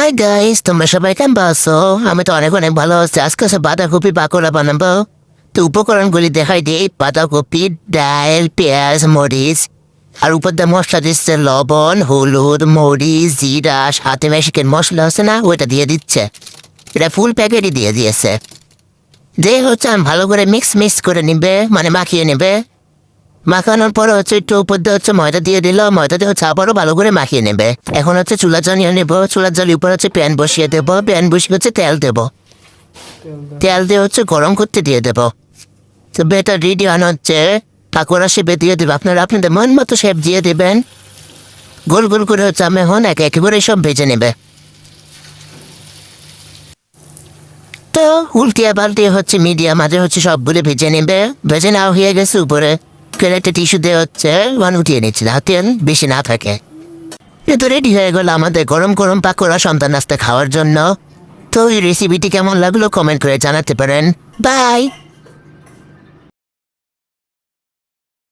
Hi guys, তোমরা সবাই কেমন আছো? আমি তো অনেক অনেক ভালো আছি। আজকে সব বাঁধাকপি পাকোড়া বানাবো। তো উপকরণগুলি দেখাই দিই। বাঁধাকপি, ডাল, পেঁয়াজ, মরিচ, আর উপর দিয়ে মশলা দিচ্ছে লবণ, হলুদ, মরিচ, জিরা, সাথে মেশিকের মশলা আছে না, ওইটা দিয়ে দিচ্ছে। এটা ফুল প্যাকেটই দিয়ে দিয়েছে। হচ্ছে আমি ভালো করে মিক্স করে নিবে, মানে মাখিয়ে নেবে। মাখানোর পরে হচ্ছে একটু উপর দিয়ে হচ্ছে ময়দা দিয়ে দিল, ময়দা দিয়ে হচ্ছে আবারও ভালো করে মাখিয়ে নেবে। এখন হচ্ছে চুলা জ্বালিয়ে নেব, চুলা জ্বালিয়ে উপর হচ্ছে প্যান বসিয়ে দেবো, প্যান বসিয়ে হচ্ছে তেল দেবো, তেল দিয়ে হচ্ছে গরম করতে দিয়ে দেবো। তো বেটা রেডি আনা হচ্ছে, পাকোড়া শেপে দিয়ে দেবো। আপনারা আপনাদের মন মতো শেপ দিয়ে দেবেন। গোল গোল করে হচ্ছে আমি এখন একেবারে সব ভেজে নেবে। তো উল্টিয়া পাল্টিয়ে হচ্ছে মিডিয়াম মাঝে হচ্ছে সবগুলো ভেজে নেবে। ভেজে নাও হয়ে গেছে, উপরে একটা টিস্যু দিয়ে হচ্ছে উঠিয়ে নিচ্ছে, যাতে বেশি না থাকে। তো রেডি হয়ে গেল আমাদের গরম গরম পাকোড়া সন্তান নাস্তা খাওয়ার জন্য। তো এই রেসিপিটি কেমন লাগলো কমেন্ট করে জানাতে পারেন। বাই।